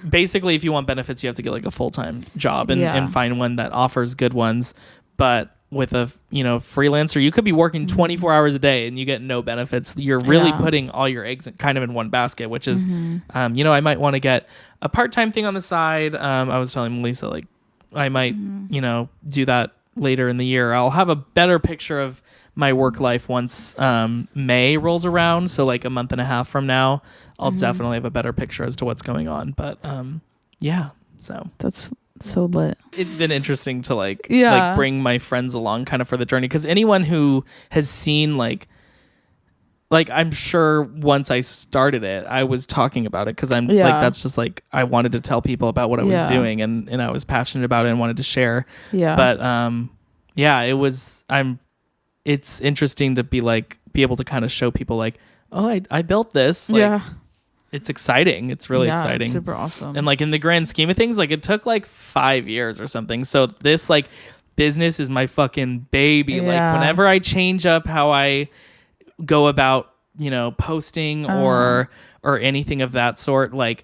basically if you want benefits you have to get like a full-time job and find one that offers good ones. But with a freelancer, you could be working 24 hours a day and you get no benefits. You're really putting all your eggs kind of in one basket, which is I might want to get a part-time thing on the side. I was telling Melisa, like I might do that later in the year. I'll have a better picture of my work life once May rolls around, so like a month and a half from now I'll definitely have a better picture as to what's going on. But so that's so lit. It's been interesting to like bring my friends along kind of for the journey, because anyone who has seen like I'm sure once I started it I was talking about it because I'm like that's just like I wanted to tell people about what I was doing and I was passionate about it and wanted to share. But it's interesting to be able to kind of show people like, oh, I built this. Like, it's exciting. It's really exciting. It's super awesome. And like in the grand scheme of things, like it took like 5 years or something. So this like business is my fucking baby. Like whenever I change up how I go about, posting or anything of that sort, like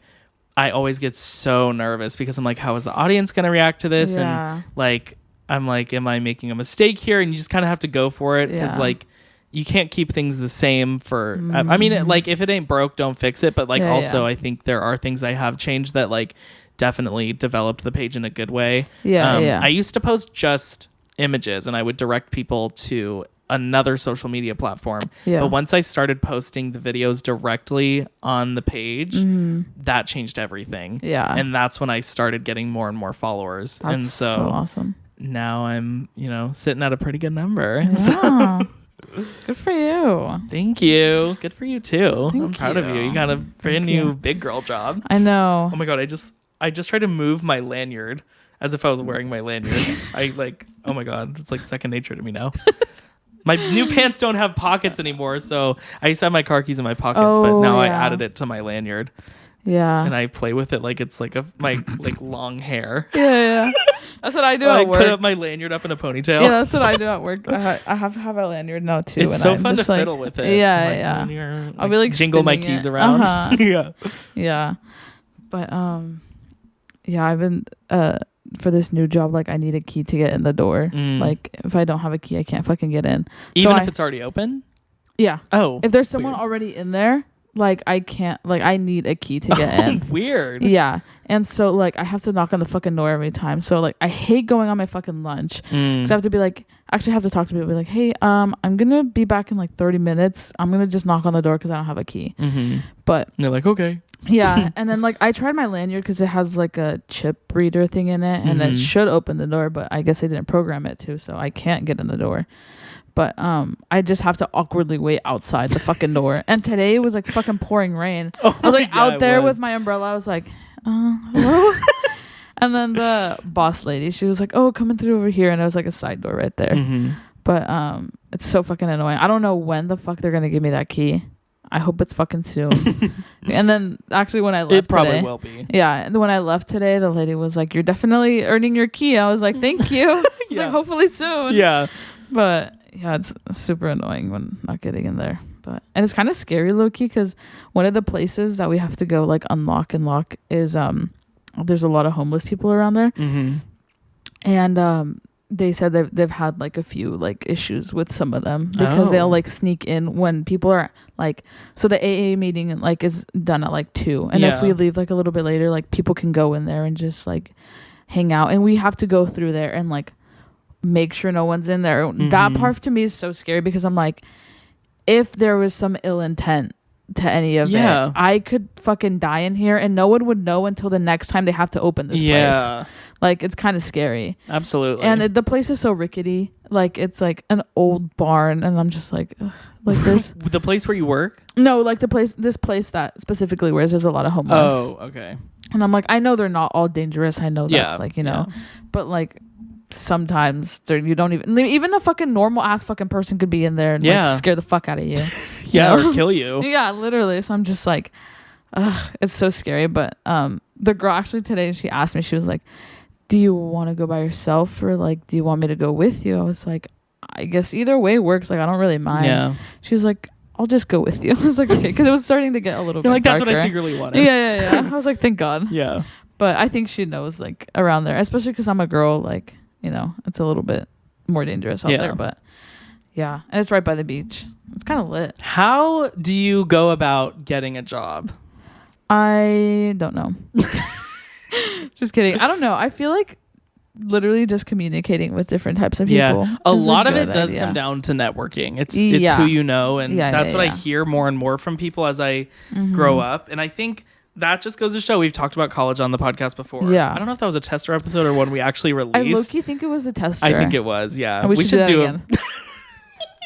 I always get so nervous because I'm like, how is the audience going to react to this? And like, I'm like, am I making a mistake here? And you just kind of have to go for it because like you can't keep things the same for I mean, like if it ain't broke, don't fix it. But like I think there are things I have changed that like definitely developed the page in a good way. I used to post just images and I would direct people to another social media platform. But once I started posting the videos directly on the page, that changed everything. And that's when I started getting more and more followers. That's and so awesome. Now I'm, sitting at a pretty good number. Yeah. Good for you. Thank you. Good for you too. Thank I'm proud of you. You got a brand new big girl job. I know. Oh my God. I just tried to move my lanyard as if I was wearing my lanyard. Oh my God. It's like second nature to me now. My new pants don't have pockets anymore. So I used to have my car keys in my pockets, but now I added it to my lanyard. Yeah. And I play with it like it's like my like long hair. Yeah. That's what I do at work. I put up my lanyard up in a ponytail. Yeah, that's what I do at work. I have to have a lanyard now too. It's so fun to fiddle with it. Yeah, yeah. I'll be like jingle my keys around. Yeah. But I've been for this new job, like I need a key to get in the door. Like if I don't have a key, I can't fucking get in. Even if it's already open? Yeah. Oh. If there's someone already in there, like I can't, like I need a key to get in. Weird. Yeah. And so like I have to knock on the fucking door every time. So like I hate going on my fucking lunch because I have to be like, actually have to talk to people, be like, hey, I'm gonna be back in like 30 minutes. I'm gonna just knock on the door because I don't have a key. But they're like, okay. Yeah. And then like I tried my lanyard because it has like a chip reader thing in it and it should open the door, but I guess I didn't program it to, so I can't get in the door. But I just have to awkwardly wait outside the fucking door. And today it was like fucking pouring rain. I was like out there with my umbrella. I was like, hello? And then the boss lady, she was like, oh, coming through over here. And it was like a side door right there. But it's so fucking annoying. I don't know when the fuck they're going to give me that key. I hope it's fucking soon. And then actually when I left it probably today, will be. Yeah. And when I left today, the lady was like, you're definitely earning your key. I was like, thank you. It's like, hopefully soon. Yeah. But yeah, it's super annoying when not getting in there. And it's kind of scary low key because one of the places that we have to go like unlock and lock is there's a lot of homeless people around there. And they said that they've had like a few like issues with some of them because they'll like sneak in when people are like, so the AA meeting like is done at like 2, and if we leave like a little bit later, like people can go in there and just like hang out, and we have to go through there and like make sure no one's in there. That part to me is so scary because I'm like, if there was some ill intent to any of it, I could fucking die in here and no one would know until the next time they have to open this place. Like it's kind of scary. Absolutely. And the place is so rickety. Like it's like an old barn, and I'm just like, ugh. Like there's the place where you work? No, like this place that specifically where there's a lot of homeless. Oh, okay. And I'm like, I know they're not all dangerous. I know that's like, but like sometimes you don't even a fucking normal ass fucking person could be in there and like scare the fuck out of you. Or kill you. Yeah, literally. So I'm just like, ugh, it's so scary. But the girl actually today, she asked me, she was like, do you want to go by yourself or like do you want me to go with you? I was like, I guess either way works. Like, I don't really mind. Yeah. She was like, I'll just go with you. I was like, okay, because it was starting to get a little bit like, that's darker. what I secretly wanted. Yeah. I was like, thank God. Yeah. But I think she knows, like, around there, especially because I'm a girl. Like, you know, it's a little bit more dangerous out there. But yeah, and it's right by the beach. It's kind of lit. How do you go about getting a job? I don't know. Just kidding. I don't know. I feel like literally just communicating with different types of people. A lot of it does come down to networking. It's who you know, and that's what I hear more and more from people as I grow up. And I think that just goes to show, we've talked about college on the podcast before. Yeah. I don't know if that was a tester episode or one we actually released. I low-key think it was a tester. I think it was, yeah. We should do it again.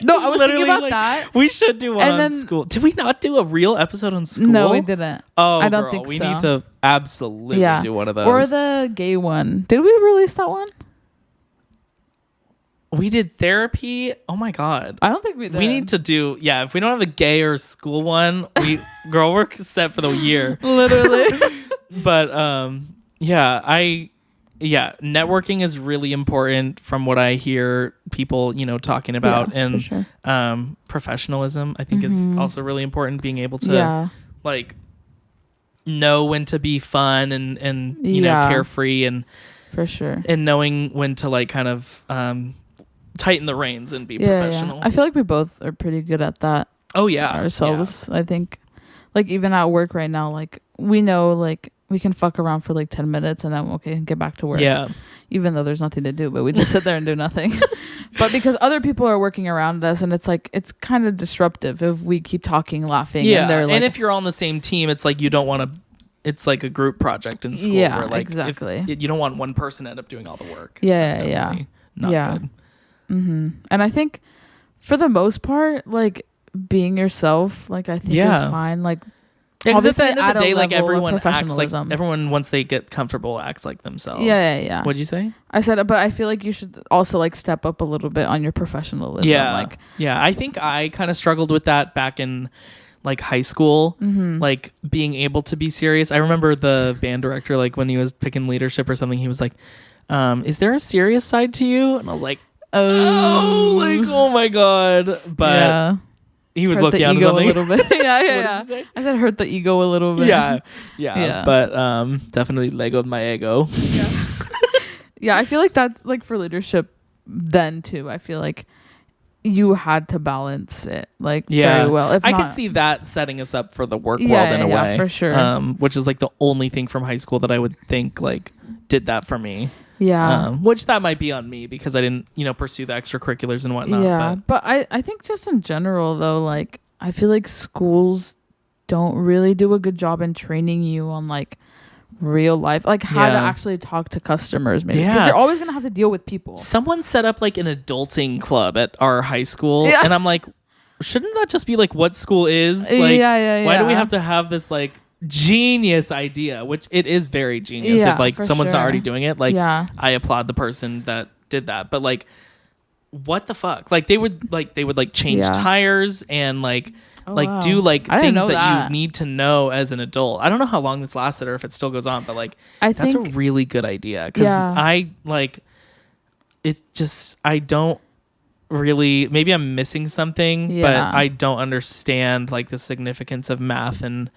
No, I was thinking about that. We should do one on school. Did we not do a real episode on school? No, we didn't. Oh, I don't think so. We need to absolutely do one of those. Or the gay one. Did we release that one? We did therapy. Oh my God. I don't think we did. We need to do, if we don't have a gay or school one, girl, we're set for the year. Literally. But networking is really important from what I hear people, talking about. And for sure. Professionalism, I think, is also really important. Being able to like know when to be fun and you know, carefree, and for sure, and knowing when to like kind of tighten the reins and be professional. I feel like we both are pretty good at that. Oh yeah, ourselves. I think, like, even at work right now, like, we know, like, we can fuck around for like 10 minutes and then get back to work. Yeah. Even though there's nothing to do, but we just sit there and do nothing. But because other people are working around us, and it's like, it's kind of disruptive if we keep talking, laughing. Yeah. And they're like, and if you're on the same team, it's like you don't want to. It's like a group project in school. Yeah, where, like, exactly. You don't want one person to end up doing all the work. Yeah. Not good. Mm-hmm. And I think for the most part, like, being yourself, like, I think is fine. Like, because at the end of the day, like, everyone acts like, everyone, once they get comfortable, acts like themselves. Yeah. What'd you say? I said, but I feel like you should also, like, step up a little bit on your professionalism. Yeah. I think I kind of struggled with that back in, like, high school, like, being able to be serious. I remember the band director, like, when he was picking leadership or something, he was like, is there a serious side to you? And I was like, oh my God. But he was looking on something. A little bit. Yeah. I said hurt the ego a little bit. Yeah. But definitely Legoed my ego. Yeah, I feel like that's, like, for leadership then too. I feel like you had to balance it, like, very well. If I not, could see that setting us up for the work world in a way, for sure. Which is, like, the only thing from high school that I would think, like, did that for me. Yeah. Which that might be on me because I didn't, pursue the extracurriculars and whatnot. Yeah. But I think just in general, though, like, I feel like schools don't really do a good job in training you on, like, real life, like, how to actually talk to customers, maybe, because you're always gonna have to deal with people. Someone set up, like, an adulting club at our high school, and I'm like, shouldn't that just be, like, what school is? Like, why do we have to have this, like, genius idea, which it is very genius if, like, someone's not already doing it. Like, I applaud the person that did that, but, like, what the fuck? Like, they would change tires and, like, do, like, things that you need to know as an adult. I don't know how long this lasted or if it still goes on, but, like, that's a really good idea, because I, like, it just, I don't really, maybe I'm missing something, but I don't understand, like, the significance of math and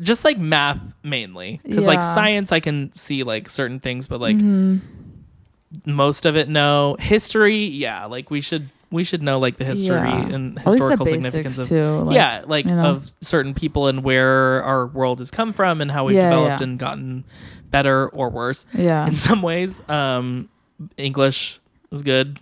just, like, math mainly, because like, science I can see, like, certain things, but, like, most of it, no. History, like, we should know, like, the history and historical significance of of certain people and where our world has come from and how we've developed and gotten better or worse in some ways. English is good.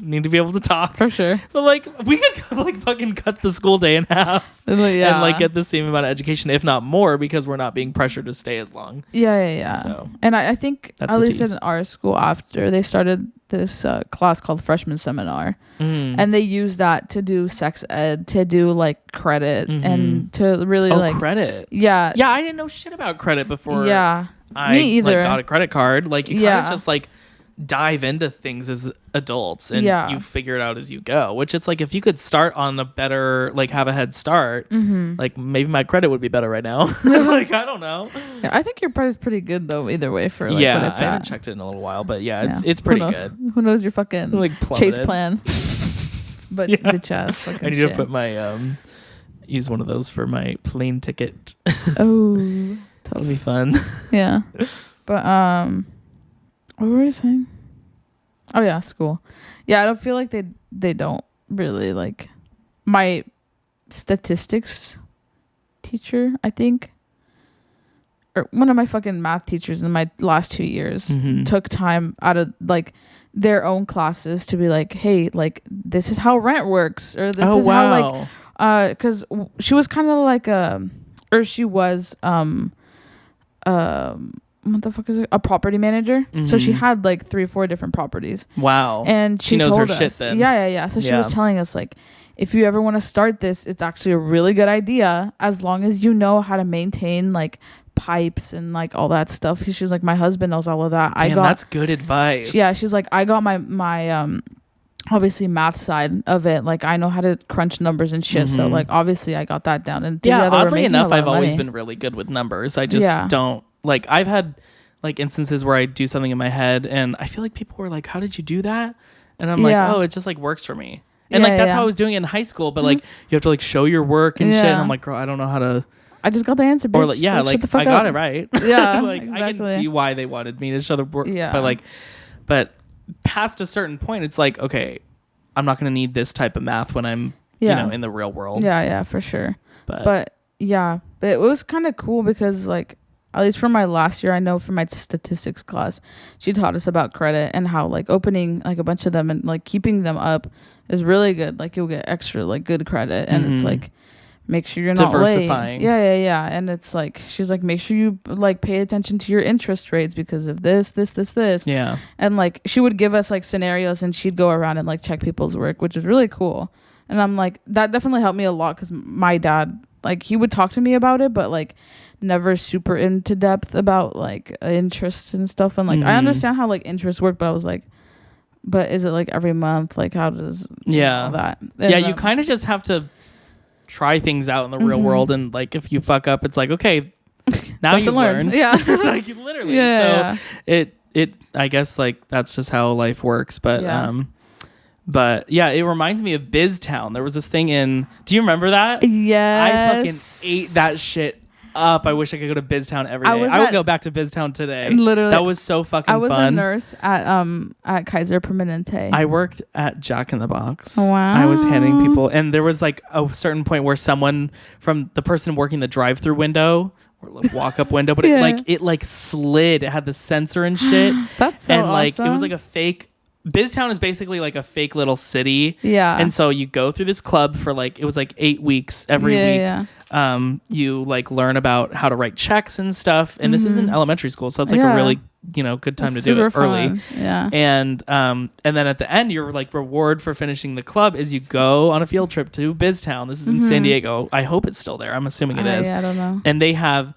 Need to be able to talk for sure, but, like, we could, like, fucking cut the school day in half and, like, get the same amount of education, if not more, because we're not being pressured to stay as long. So, and I think at least in our school, after they started this class called freshman seminar, and they use that to do sex ed, to do, like, credit, and to really credit. I didn't know shit about credit before. Me either. Like, got a credit card. Like, you kind of just, like, dive into things as adults and Yeah. you figure it out as you go, which it's like if you could start on a better, like have a head start, like maybe my credit would be better right now. Like I don't know. Yeah, I think your credit's pretty good though either way for like Yeah, what it's I haven't at. checked it in a little while, but yeah, it's pretty good. Who knows your fucking Like Chase plummeted. plan. But Yeah. bitch ass fucking I need shit. to put my use one of those for my plane ticket. Oh, That'll be fun. yeah. But what were we saying? Oh yeah, school. Yeah, I don't feel like they don't really like my statistics teacher, I think, or one of my fucking math teachers in my last 2 years took time out of like their own classes to be like, hey, like this is how rent works, or this is how like because she was kind of like or she was what the fuck is it? A property manager. So she had like 3 or 4 different properties. Wow. And she knows told her us, shit then. Yeah. So she was telling us like, if you ever want to start this, it's actually a really good idea as long as you know how to maintain like pipes and like all that stuff. She's like, my husband knows all of that. Damn, that's good advice. Yeah, she's like, I got my obviously math side of it, like I know how to crunch numbers and shit, so like obviously I got that down. And yeah, together we're oddly making a enough, lot I've of always money. been really good with numbers. I just don't like. I've had like instances where I do something in my head and I feel like people were like, how did you do that? And I'm like, oh, it just like works for me. And like that's how I was doing it in high school, but like you have to like show your work and shit, and I'm like, girl, I don't know how to. I just got the answer, bitch. Or like, yeah, like I got it right. Yeah, like exactly. I can see why they wanted me to show the work. Yeah, but past a certain point, it's like, okay, I'm not gonna need this type of math when I'm you know in the real world. Yeah, for sure. But yeah, but it was kind of cool because like at least for my last year, I know for my statistics class, she taught us about credit and how like opening like a bunch of them and like keeping them up is really good. Like you'll get extra like good credit, and it's like make sure you're not diversifying. late. Yeah. And it's like she's like, make sure you like pay attention to your interest rates because of this. Yeah. And like she would give us like scenarios, and she'd go around and like check people's work, which is really cool. And I'm like, that definitely helped me a lot because my dad, like he would talk to me about it, but like never super into depth about like interest and stuff. And like I understand how like interest work, but I was like, but is it like every month? Like how does all that? And, you kind of just have to try things out in the real world, and like if you fuck up, it's like, okay, now you've learned. Yeah. Like literally. So it I guess like that's just how life works. But but yeah, it reminds me of BizTown. There was this thing do you remember that? Yes. I fucking ate that shit up. I wish I could go to BizTown every day. I would go back to BizTown today. Literally. That was so fucking fun. I was a nurse at Kaiser Permanente. I worked at Jack in the Box. Wow. I was handing people, and there was like a certain point where someone from the person working the drive-through window or like walk-up window, but it slid. It had the sensor and shit. That's so and like awesome. it was like a fake. BizTown is basically like a fake little city. Yeah. And so you go through this club for like, it was like 8 weeks every week. Yeah. You like learn about how to write checks and stuff. And this is in elementary school. So it's like a really, good time to do it early. Yeah. And then at the end, your like reward for finishing the club is you go on a field trip to BizTown. This is in San Diego. I hope it's still there. I'm assuming it is. Yeah, I don't know. And they have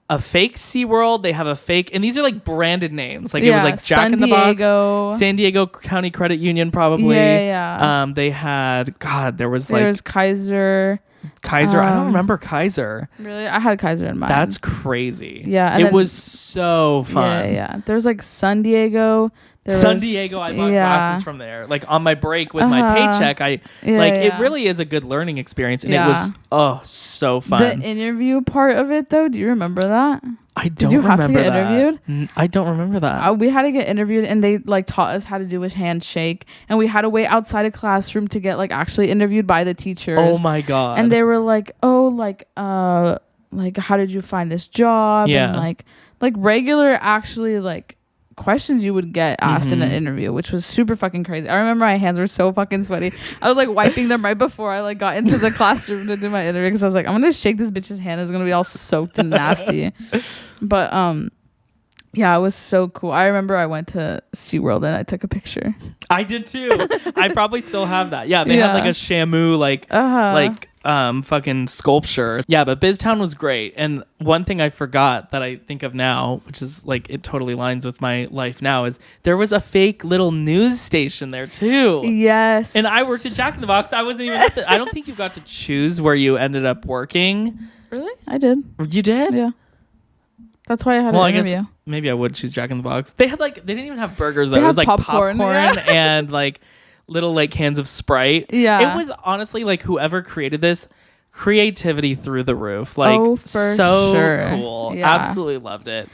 a fake SeaWorld. They have a fake, and these are like branded names. Like it was like Jack in the Box, San Diego County Credit Union, probably. Yeah. They had, there was Kaiser. I don't remember Kaiser. Really? I had Kaiser in mind. That's crazy. Yeah. It was so fun. Yeah. There's like San Diego. San Diego, I bought glasses from there. Like on my break with my paycheck, it really is a good learning experience, and it was so fun. The interview part of it, though, do you remember that? I don't Did you have to remember get that. interviewed? I don't remember that. We had to get interviewed, and they like taught us how to do a handshake, and we had to wait outside a classroom to get like actually interviewed by the teachers. Oh my god! And they were like, "Oh, like how did you find this job?" Yeah. And like regular actually like questions you would get asked in an interview, which was super fucking crazy. I remember my hands were so fucking sweaty. I was like wiping them right before I like got into the classroom to do my interview, because I was like, I'm gonna shake this bitch's hand. It's gonna be all soaked and nasty. But yeah, it was so cool. I remember I went to SeaWorld and I took a picture. I did too. I probably still have that. Yeah, they had like a Shamu like fucking sculpture. Yeah, but BizTown was great. And one thing I forgot that I think of now, which is like it totally aligns with my life now, is there was a fake little news station there too. Yes. And I worked at Jack in the Box. I wasn't even I don't think you got to choose where you ended up working. Really? I did. You did? Yeah. That's why I had an interview. I guess maybe I would choose Jack in the Box. They had like, they didn't even have burgers though. They it was had like popcorn. and like little like cans of Sprite. Yeah. It was honestly like whoever created this, creativity through the roof. Like for so sure. cool. Yeah. Absolutely loved it.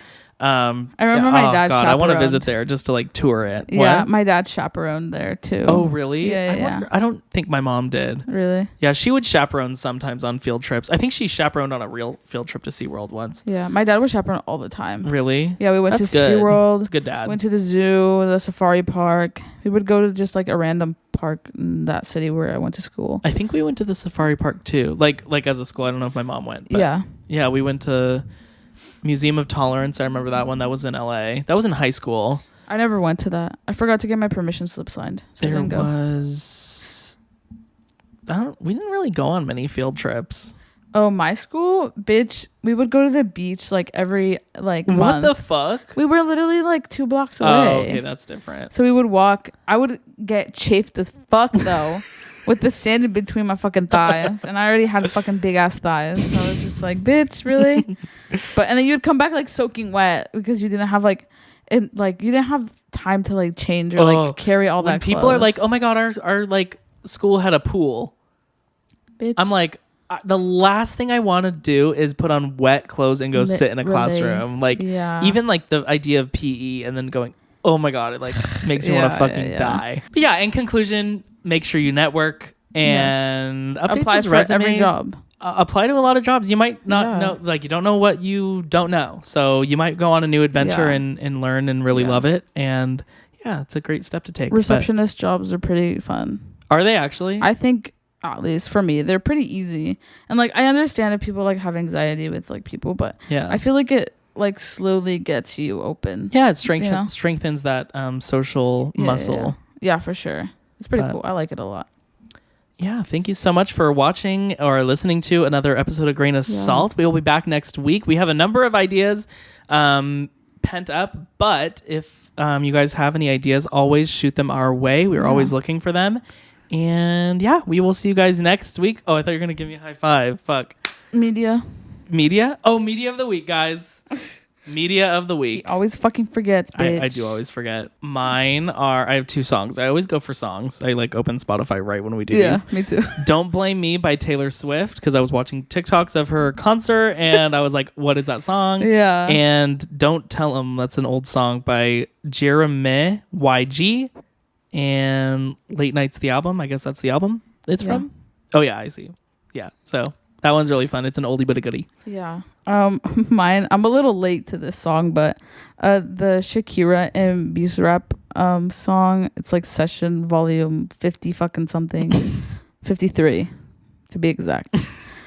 I remember my dad I want to chaperoned. visit there just to like tour it. Yeah, What? my dad chaperoned there too. Oh really? Yeah. I don't think my mom did. Really? Yeah, she would chaperone sometimes on field trips. I think she chaperoned on a real field trip to SeaWorld once. Yeah, my dad was chaperone all the time. Really? Yeah, we went That's to good. SeaWorld. That's good dad. Went to the zoo, the safari park. We would go to just like a random park in that city where I went to school. I think we went to the safari park too. Like as a school. I don't know if my mom went. But yeah, we went to Museum of Tolerance. I remember that one. That was in LA. That was in high school. I never went to that. I forgot to get my permission slip signed. So There I didn't go. was. We didn't really go on many field trips. Oh, my school, bitch. We would go to the beach like every like month. What the fuck? We were literally like 2 blocks away. Oh, okay, that's different. So we would walk. I would get chafed as fuck though, with the sand in between my fucking thighs, and I already had fucking big ass thighs. So I was just like, bitch, really? And then you'd come back like soaking wet because you didn't have like, you didn't have time to like change or like carry all when that. People clothes. are like, oh my god, our like school had a pool. Bitch. I'm like, the last thing I want to do is put on wet clothes and go sit in a classroom. Like, even like the idea of PE and then going, oh my god, it like makes me want to fucking die. But yeah, in conclusion, make sure you network and apply for every job. Apply to a lot of jobs. You might not know, like you don't know what you don't know. So you might go on a new adventure and learn and really love it. And yeah, it's a great step to take. Receptionist jobs are pretty fun. Are they actually? I think, at least for me, they're pretty easy. And like I understand if people like have anxiety with like people, but I feel like it like slowly gets you open. Yeah, it strengthens that social muscle. Yeah, for sure. It's pretty cool. I like it a lot. Yeah, thank you so much for watching or listening to another episode of Grain of Salt. We will be back next week. We have a number of ideas pent up, but if you guys have any ideas, always shoot them our way. We're always looking for them. And yeah, we will see you guys next week. Oh, I thought you were going to give me a high five. Fuck. Media? Oh, media of the week, guys. Media of the week. He always fucking forgets, bitch. I do always forget. Mine are, I have 2 songs. I always go for songs. I like open Spotify right when we do these. Yeah, me too. Don't Blame Me by Taylor Swift, because I was watching TikToks of her concert and I was like, what is that song? Yeah. And Don't Tell 'Em, that's an old song by Jeremy YG. And Late Night's the album. I guess that's the album it's from. Oh yeah, I see. Yeah, so that one's really fun. It's an oldie but a goodie. Yeah. Mine, I'm a little late to this song, but the Shakira and Bizarrap song, it's like session volume 50 fucking something. 53 to be exact.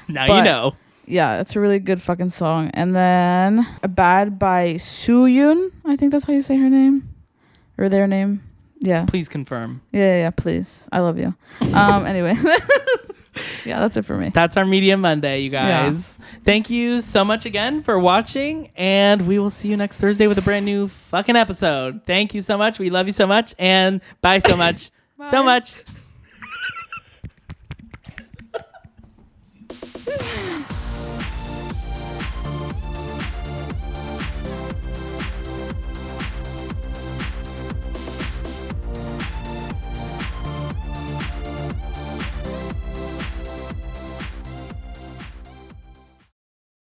Now you know. Yeah, it's a really good fucking song. And then Bad by Sooyoon. I think that's how you say her name or their name. Yeah. Please confirm. Yeah, please. I love you. Anyway. Yeah, that's it for me. That's our Media Monday, you guys. Yeah. Thank you so much again for watching, and we will see you next Thursday with a brand new fucking episode. Thank you so much. We love you so much, and bye so much. Bye. So much.